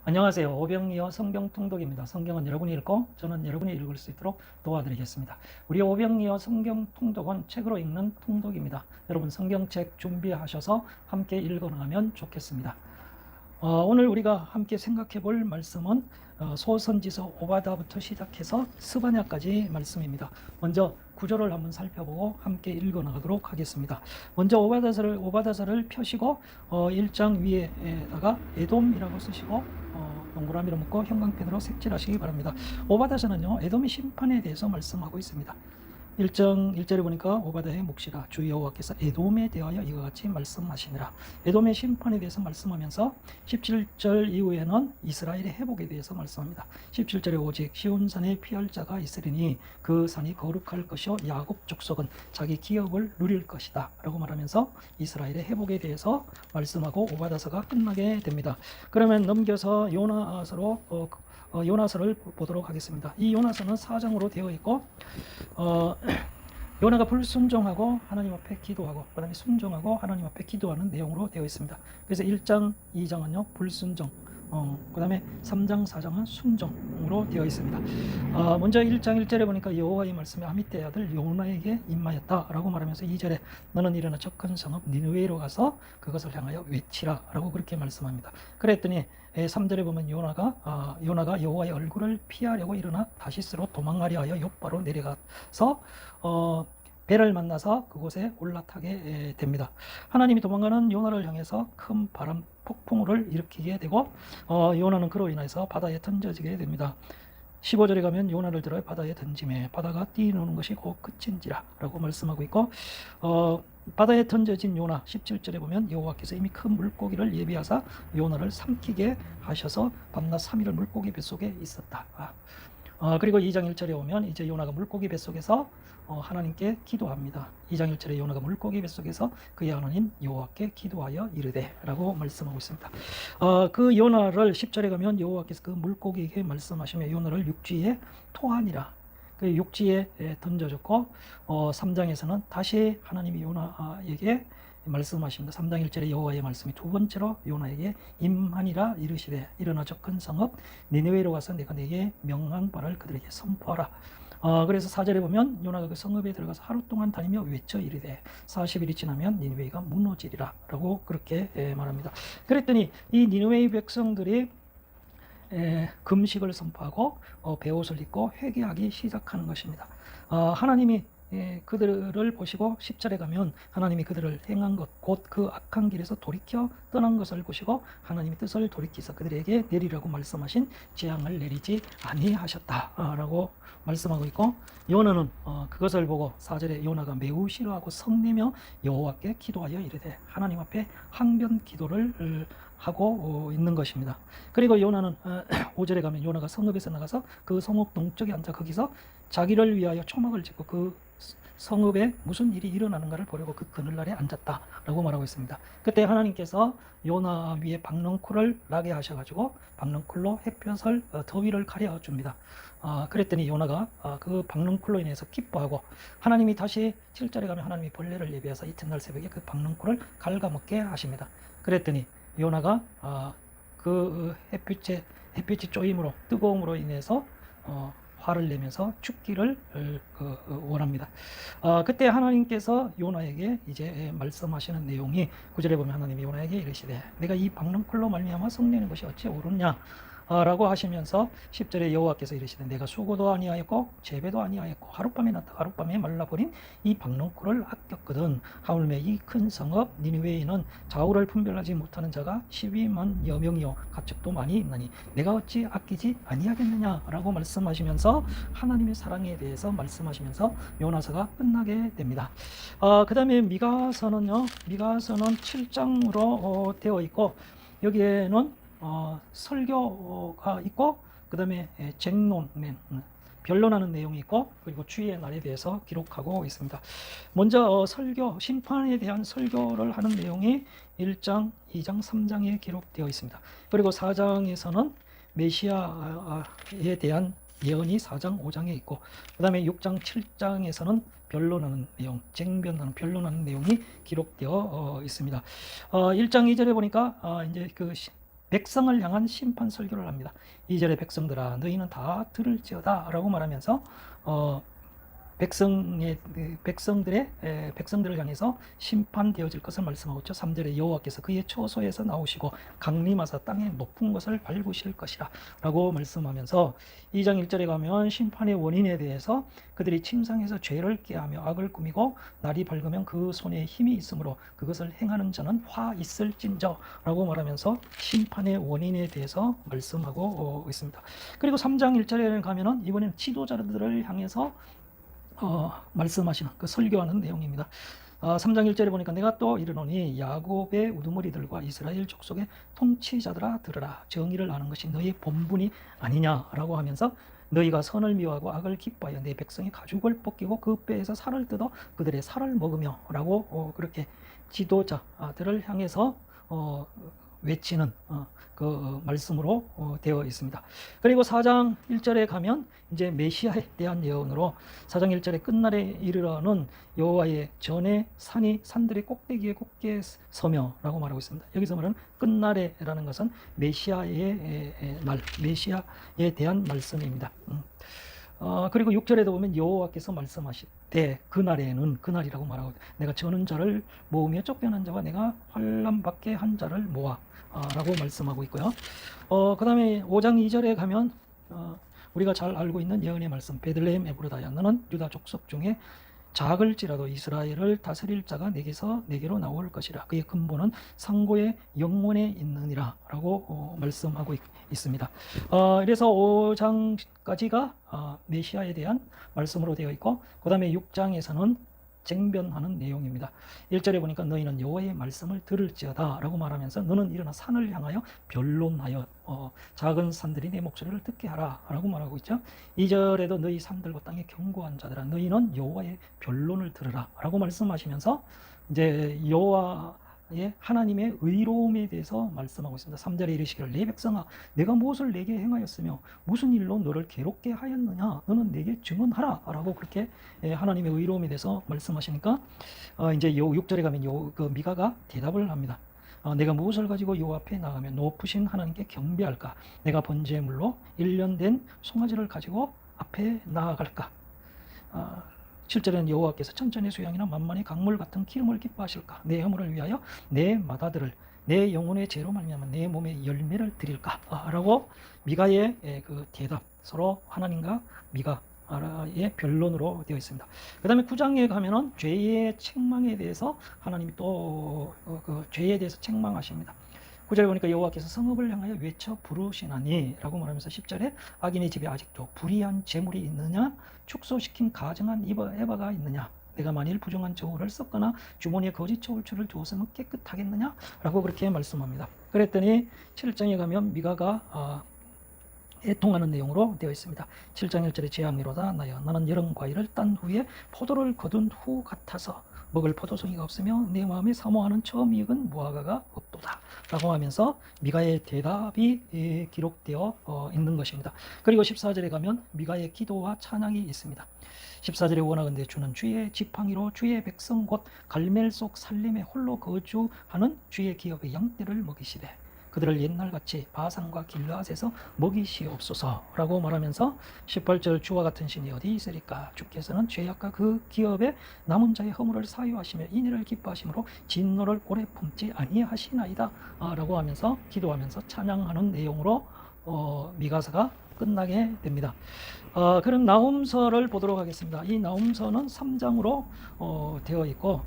안녕하세요. 오병이어 성경 통독입니다. 성경은 여러분이 읽고 저는 여러분이 읽을 수 있도록 도와드리겠습니다. 우리 오병이어 성경 통독은 책으로 읽는 통독입니다. 여러분 성경책 준비하셔서 함께 읽어나가면 좋겠습니다. 오늘 우리가 함께 생각해 볼 말씀은 소선지서 오바다부터 시작해서 스바냐까지 말씀입니다. 먼저 구절을 한번 살펴보고 함께 읽어 나가도록 하겠습니다. 먼저 오바다서를 펴시고 1장 위에다가 에돔이라고 쓰시고 동그라미로 묶고 형광펜으로 색칠하시기 바랍니다. 오바다서는요, 에돔의 심판에 대해서 말씀하고 있습니다. 1장 1절에 보니까 오바다의 묵시라 주 여호와께서 에돔에 대하여 이와 같이 말씀하시니라. 에돔의 심판에 대해서 말씀하면서 17절 이후에는 이스라엘의 회복에 대해서 말씀합니다. 17절에 오직 시온산에 피할 자가 있으리니 그 산이 거룩할 것이요 야곱 족속은 자기 기업을 누릴 것이다 라고 말하면서 이스라엘의 회복에 대해서 말씀하고 오바다서가 끝나게 됩니다. 그러면 넘겨서 요나서로 요나서를 보도록 하겠습니다. 이 요나서는 4장으로 되어 있고 요나가 불순종하고 하나님 앞에 기도하고 그 다음에 순종하고 하나님 앞에 기도하는 내용으로 되어 있습니다. 그래서 1장, 2장은요 불순종, 그 다음에 3장, 4장은 순종으로 되어 있습니다. 먼저 1장 1절에 보니까 여호와의 말씀이 아미떼의 아들 요나에게 임하였다 라고 말하면서 2절에 너는 일어나 저 큰 성읍 니느웨로 가서 그것을 향하여 외치라 라고 그렇게 말씀합니다. 그랬더니 3절에 보면 요나가 여호와의 얼굴을 피하려고 일어나 다시스로 도망하려 하여 욥바로 내려가서 배를 만나서 그곳에 올라타게 됩니다. 하나님이 도망가는 요나를 향해서 큰 바람 폭풍우를 일으키게 되고 요나는 그로 인해서 바다에 던져지게 됩니다. 15절에 가면 요나를 들어 바다에 던짐에 바다가 뛰노는 것이 곧 그친지라 라고 말씀하고 있고 바다에 던져진 요나 17절에 보면 여호와께서 이미 큰 물고기를 예비하사 요나를 삼키게 하셔서 밤낮 3일을 물고기 뱃속에 있었다. 그리고 2장 1절에 오면 이제 요나가 물고기 뱃속에서 하나님께 기도합니다. 2장 1절에 요나가 물고기 뱃속에서 그의 하나님 여호와께 기도하여 이르되 라고 말씀하고 있습니다. 그 요나를 10절에 가면 여호와께서 그 물고기에게 말씀하시며 요나를 육지에 토하니라. 그 육지에 던져졌고 3장에서는 다시 하나님이 요나에게 말씀하십니다. 3장 1절에 여호와의 말씀이 두 번째로 요나에게 임하니라 이르시되 일어나 저 큰 성읍 니느웨로 가서 내가 네게 명한 바를 그들에게 선포하라. 그래서 4절에 보면 요나가 그 성읍에 들어가서 하루 동안 다니며 외쳐 이르되 40일이 지나면 니느웨가 무너지리라 라고 그렇게 말합니다. 그랬더니 이 니느웨 백성들이 금식을 선포하고 베옷을 입고 회개하기 시작하는 것입니다. 하나님이 그들을 보시고 10절에 가면 하나님이 그들을 행한 것 곧 그 악한 길에서 돌이켜 떠난 것을 보시고 하나님의 뜻을 돌이키사 그들에게 내리라고 말씀하신 재앙을 내리지 아니하셨다라고 말씀하고 있고 요나는 그것을 보고 4절에 요나가 매우 싫어하고 성내며 여호와께 기도하여 이르되 하나님 앞에 항변 기도를 하고 있는 것입니다. 그리고 요나는 5절에 가면 요나가 성읍에서 나가서 그 성읍 동쪽에 앉아 거기서 자기를 위하여 초막을 짓고 그 성읍에 무슨 일이 일어나는가를 보려고 그 그늘날에 앉았다라고 말하고 있습니다. 그때 하나님께서 요나 위에 박넝쿨을 나게 하셔가지고 박넝쿨로 햇볕을 더위를 가려줍니다. 그랬더니 요나가 그 박넝쿨로 인해서 기뻐하고 하나님이 다시 7절에 가면 하나님이 벌레를 예비해서 이튿날 새벽에 그 박넝쿨을 갉아먹게 하십니다. 그랬더니 요나가 그 햇빛이 쪼임으로 뜨거움으로 인해서 화를 내면서 죽기를 원합니다. 그때 하나님께서 요나에게 이제 말씀하시는 내용이 9절에 보면 하나님이 요나에게 이르시되 내가 이 박넝쿨로 말미암아 성내는 것이 어찌 옳으냐 라고 하시면서 10절에 여호와께서 이르시되 내가 수고도 아니하였고 재배도 아니하였고 하룻밤에 났다 하룻밤에 말라버린 이 박넝쿨을 아꼈거든. 하물며 이 큰 성읍 니느웨에는 좌우를 분별하지 못하는 자가 12만 여명이요 가축도 많이 있나니 내가 어찌 아끼지 아니하겠느냐 라고 말씀하시면서 하나님의 사랑에 대해서 말씀하시면서 요나서가 끝나게 됩니다. 그 다음에 미가서는요, 미가서는 7장으로 되어 있고 여기에는 설교가 있고 그 다음에 쟁론, 변론하는 내용이 있고 그리고 주의 날에 대해서 기록하고 있습니다. 먼저 설교, 심판에 대한 설교를 하는 내용이 1장, 2장, 3장에 기록되어 있습니다. 그리고 4장에서는 메시아에 대한 예언이 4장, 5장에 있고 그 다음에 6장, 7장에서는 변론하는 내용, 쟁변하는 변론하는 내용이 기록되어 있습니다. 1장 2절에 보니까 이제 그 백성을 향한 심판 설교를 합니다. 2절에 백성들아 너희는 다 들을지어다 라고 말하면서 백성들을 향해서 심판되어질 것을 말씀하고 있죠. 3절에 여호와께서 그의 처소에서 나오시고 강림하사 땅의 높은 것을 밟으실 것이라 라고 말씀하면서 2장 1절에 가면 심판의 원인에 대해서 그들이 침상에서 죄를 꾀하며 악을 꾸미고 날이 밝으면 그 손에 힘이 있으므로 그것을 행하는 자는 화 있을진저 라고 말하면서 심판의 원인에 대해서 말씀하고 있습니다. 그리고 3장 1절에 가면은 이번에는 지도자들을 향해서 말씀하시는 그 설교하는 내용입니다. 3장 1절에 보니까 내가 또 이르노니 야곱의 우두머리들과 이스라엘 족속의 통치자들아 들으라. 정의를 아는 것이 너희의 본분이 아니냐라고 하면서 너희가 선을 미워하고 악을 기뻐하여 내 백성의 가죽을 벗기고 그 뼈에서 살을 뜯어 그들의 살을 먹으며 라고 그렇게 지도자들을 향해서 외치는 그 말씀으로 되어 있습니다. 그리고 4장 1절에 가면 이제 메시아에 대한 예언으로 4장 1절에 끝날에 이르러는 여호와의 전에 산들의 꼭대기에 굳게 서며라고 말하고 있습니다. 여기서 말하는 끝날에라는 것은 메시아의 날, 메시아에 대한 말씀입니다. 그리고 6절에도 보면 여호와께서 말씀하시되 그날이라고 말하고 내가 저는 자를 모으며 쫓겨난 자와 내가 환난 받게 한 자를 모아 라고 말씀하고 있고요. 그 다음에 5장 2절에 가면 우리가 잘 알고 있는 예언의 말씀 베들레헴 에브라다야 너는 유다 족속 중에 작을지라도 이스라엘을 다스릴 자가 내게로 나올 것이라 그의 근본은 상고의 영원에 있느니라 라고 말씀하고 있습니다. 그래서 5장까지가 메시아에 대한 말씀으로 되어 있고 그 다음에 6장에서는 쟁변하는 내용입니다. 1절에 보니까 너희는 여호와의 말씀을 들을지어다 라고 말하면서 너는 일어나 산을 향하여 변론하여 작은 산들이 내 목소리를 듣게 하라 라고 말하고 있죠. 2절에도 너희 산들과 땅의 견고한 자들아 너희는 여호와의 변론을 들으라 라고 말씀하시면서 이제 여호와의 하나님의 의로움에 대해서 말씀하고 있습니다. 3절에 이르시기를 내 백성아 내가 무엇을 내게 행하였으며 무슨 일로 너를 괴롭게 하였느냐 너는 내게 증언하라 라고 그렇게 하나님의 의로움에 대해서 말씀하시니까 이제 6절에 가면 그 미가가 대답을 합니다. 내가 무엇을 가지고 여호와 앞에 나가면 높으신 하나님께 경배할까 내가 번제물로 1년 된 송아지를 가지고 앞에 나아갈까 7절에는 여호와께서 천천의 수양이나 만만의 강물 같은 기름을 기뻐하실까 내 허물을 위하여 내 마다들을 내 영혼의 죄로 말미암아 내 몸의 열매를 드릴까 라고 미가의 그 대답 서로 하나님과 미가의 변론으로 되어 있습니다. 그 다음에 9장에 가면은 죄의 책망에 대해서 하나님이 또 그 죄에 대해서 책망하십니다. 9절에 보니까 여호와께서 성읍을 향하여 외쳐 부르시나니 라고 말하면서 10절에 악인의 집에 아직도 불의한 재물이 있느냐 축소시킨 가증한 에바가 있느냐 내가 만일 부정한 저울을 썼거나 주머니에 거짓 저울추를 두었으면 깨끗하겠느냐 라고 그렇게 말씀합니다. 그랬더니 7장에 가면 미가가 애통하는 내용으로 되어 있습니다. 7장 1절에 재앙이로다 나여 나는 여름 과일을 딴 후에 포도를 거둔 후 같아서 먹을 포도송이가 없으며 내 마음에 사모하는 처음 익은 무화과가 없도다 라고 하면서 미가의 대답이 기록되어 있는 것입니다. 그리고 14절에 가면 미가의 기도와 찬양이 있습니다. 14절에 원하건대 주는 주의 지팡이로 주의 백성 곧 갈멜 속 살림에 홀로 거주하는 주의 기업의 양떼를 먹이시되 그들을 옛날같이 바산과 길르앗에서 먹이시옵소서라고 말하면서 18절 주와 같은 신이 어디 있으리까 주께서는 죄악과 그 기업에 남은 자의 허물을 사유하시며 인애를 기뻐하심으로 진노를 오래 품지 아니하시나이다 라고 하면서 기도하면서 찬양하는 내용으로 미가서가 끝나게 됩니다. 그럼 나훔서를 보도록 하겠습니다. 이 나훔서는 3장으로 되어 있고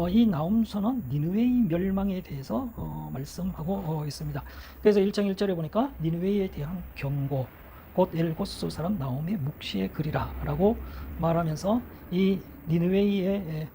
이 나훔서는 니느웨의 멸망에 대해서 말씀하고 있습니다. 그래서 1장 1절에 보니까 니느웨에 대한 경고 곧 엘고스 사람 나훔의 묵시의 글이라 라고 말하면서 이 니느웨의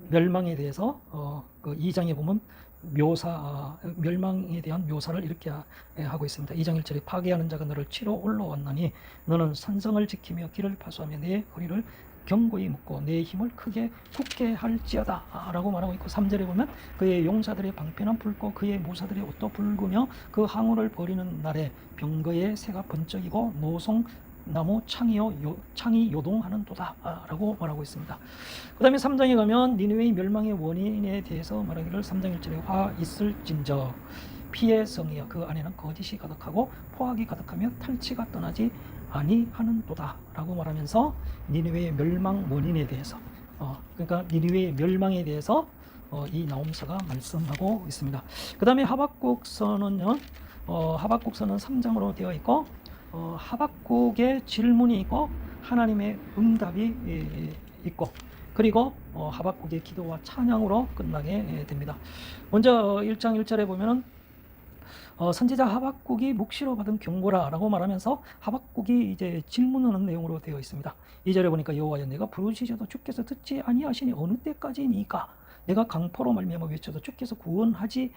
멸망에 대해서 그 2장에 보면 멸망에 대한 묘사를 이렇게 하고 있습니다. 2장 1절에 파괴하는 자가 너를 치러 올라왔나니 너는 산성을 지키며 길을 파수하며 내 허리를 견고히 묶고 내 힘을 크게 굳게 할지어다 라고 말하고 있고 3절에 보면 그의 용사들의 방패는 붉고 그의 모사들의 옷도 붉으며 그 항우를 버리는 날에 병거의 새가 번쩍이고 노송 나무 창이 요동하는 도다 라고 말하고 있습니다. 그 다음에 3장에 가면 니느웨의 멸망의 원인에 대해서 말하기를 3장 1절에 화 있을진저 피의 성이여 그 안에는 거짓이 가득하고 포악이 가득하며 탈취가 떠나지 아니하는도다 라고 말하면서 니느웨의 멸망 원인에 대해서 그러니까 니느웨의 멸망에 대해서 이 나홈서가 말씀하고 있습니다. 그 다음에 하박국서는요, 하박국서는 3장으로 되어 있고 하박국의 질문이 있고 하나님의 응답이 있고 그리고 하박국의 기도와 찬양으로 끝나게 됩니다. 먼저 1장 1절에 보면은 선지자 하박국이 묵시로 받은 경고라라고 말하면서 하박국이 이제 질문하는 내용으로 되어 있습니다. 2절에 보니까 여호와여 내가 부르짖어도 주께서 듣지 아니하시니 어느 때까지니까 내가 강포로 말미암아 외쳐도 주께서 구원하지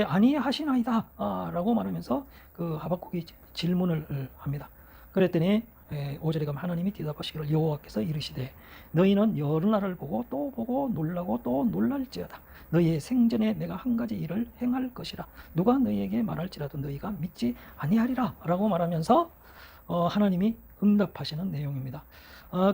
아니하시나이다 라고 말하면서 그 하박국이 질문을 합니다. 그랬더니 5절에 가면 하나님이 대답하시기를 여호와께서 이르시되 너희는 여러 날을 보고 또 보고 놀라고 또 놀랄지어다. 너희의 생전에 내가 한 가지 일을 행할 것이라. 누가 너희에게 말할지라도 너희가 믿지 아니하리라 라고 말하면서 하나님이 응답하시는 내용입니다.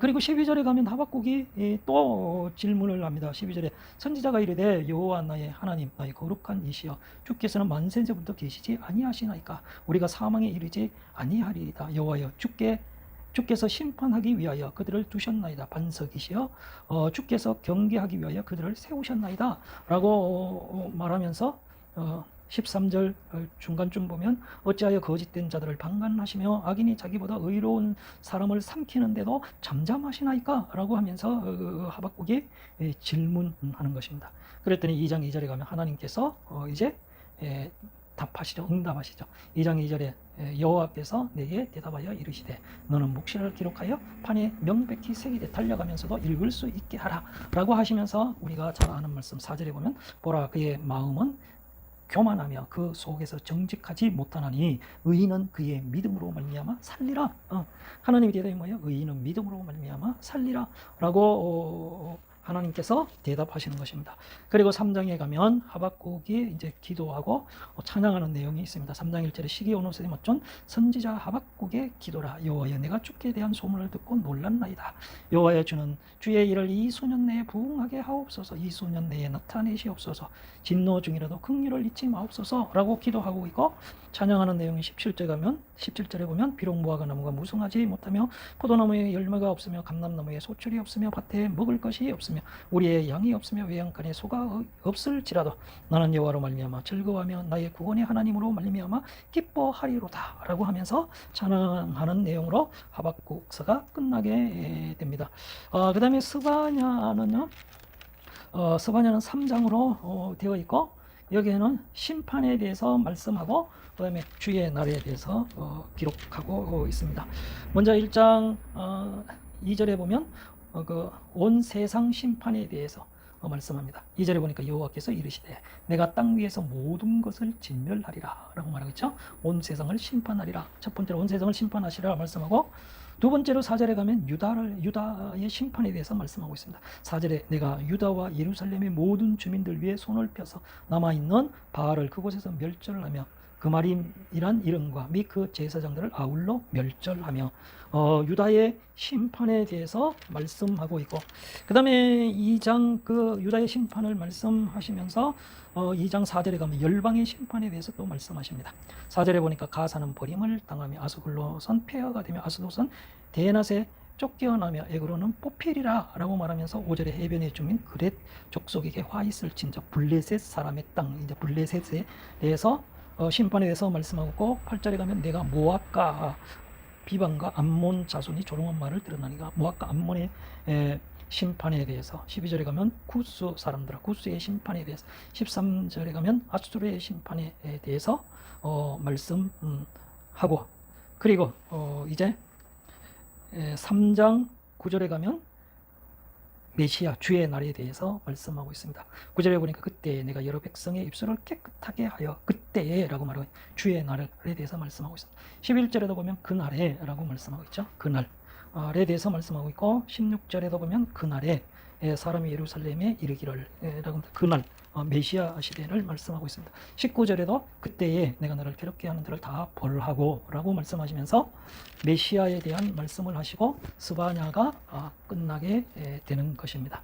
그리고 12절에 가면 하박국이 또 질문을 합니다. 12절에 선지자가 이르되 여호와 나의 하나님 나의 거룩한 이시여 주께서는 만세전부터 계시지 아니하시나이까 우리가 사망에 이르지 아니하리이다. 여호와여 주께서 심판하기 위하여 그들을 두셨나이다. 반석이시여 주께서 경계하기 위하여 그들을 세우셨나이다 라고 말하면서 13절 중간쯤 보면 어찌하여 거짓된 자들을 방관하시며 악인이 자기보다 의로운 사람을 삼키는데도 잠잠하시나이까 라고 하면서 하박국이 질문하는 것입니다. 그랬더니 2장 2절에 가면 하나님께서 이제 답하시죠. 응답하시죠. 2장 2절에 여호와께서 내게 대답하여 이르시되 너는 묵시를 기록하여 판에 명백히 새기되 달려가면서도 읽을 수 있게 하라 라고 하시면서 우리가 잘 아는 말씀 4절에 보면 보라 그의 마음은 교만하며 그 속에서 정직하지 못하나니 의인은 그의 믿음으로 말미암아 살리라. 하나님의 대답이 뭐예요? 의인은 믿음으로 말미암아 살리라 라고 하나님께서 대답하시는 것입니다. 그리고 3장에 가면 하박국이 이제 기도하고 찬양하는 내용이 있습니다. 3장 1절에 시기 오노세 맞존 선지자 하박국의 기도라. 여호와여 내가 주께 대한 소문을 듣고 놀랐나이다. 여호와여 주는 주의 일을 이 수년 내에 부응하게 하옵소서. 이 수년 내에 나타내시옵소서. 진노 중이라도 긍휼을 잊지 마옵소서 라고 기도하고 있고 찬양하는 내용이 17절에 가면 17절에 보면 비록 무화과 나무가 무성하지 못하며 포도나무에 열매가 없으며 감람나무에 소출이 없으며 밭에 먹을 것이 없으며 우리의 양이 없으며 외양간에 소가 없을지라도 나는 여호와로 말미암아 즐거워하며 나의 구원의 하나님으로 말미암아 기뻐하리로다 라고 하면서 찬양하는 내용으로 하박국서가 끝나게 됩니다. 그 다음에 스바냐는요, 스바냐는 3장으로 되어 있고 여기에는 심판에 대해서 말씀하고 그 다음에 주의 날에 대해서 기록하고 있습니다. 먼저 1장 2절에 보면 온 세상 심판에 대해서 말씀합니다. 2절에 보니까 여호와께서 이르시되 내가 땅 위에서 모든 것을 진멸하리라 라고 말하고 있죠. 온 세상을 심판하리라. 첫 번째로 온 세상을 심판하시리라 말씀하고 두 번째로 4절에 가면 유다의 심판에 대해서 말씀하고 있습니다. 4절에 내가 유다와 예루살렘의 모든 주민들 위에 손을 펴서 남아있는 바알을 그곳에서 멸절하며 그마림이란 이름과 및 그 제사장들을 아울러 멸절하며 유다의 심판에 대해서 말씀하고 있고 그 다음에 2장 그 유다의 심판을 말씀하시면서 2장 4절에 가면 열방의 심판에 대해서 또 말씀하십니다. 4절에 보니까 가사는 버림을 당하며 아스글로선 폐허가 되며 아스도선 대낮에 쫓겨나며 에그로는 뽑히리라 라고 말하면서 5절에 해변의 주민 그렛 족속에게 화 있을진저 블레셋 사람의 땅 이제 블레셋에 대해서 심판에 대해서 말씀하고 8절에 가면 내가 모압과 비방과 암몬 자손이 조롱한 말을 들었나니가 모압과 암몬의 심판에 대해서 12절에 가면 구스 사람들 구스의 심판에 대해서 13절에 가면 아수르의 심판에 대해서 말씀하고 그리고 이제 3장 9절에 가면 메시아 주의 날에 대해서 말씀하고 있습니다. 9절에 보니까 그때 내가 여러 백성의 입술을 깨끗하게 하여 그때에 라고 말하고 주의 날에 대해서 말씀하고 있습니다. 11절에도 보면 그날에 라고 말씀하고 있죠. 그날에 대해서 말씀하고 있고 16절에도 보면 그날에 사람이 예루살렘에 이르기를 라고 그날 메시아 시대를 말씀하고 있습니다. 19절에도 그때에 내가 너를 괴롭게 하는 들을 다 벌하고 라고 말씀하시면서 메시아에 대한 말씀을 하시고 스바냐가 끝나게 되는 것입니다.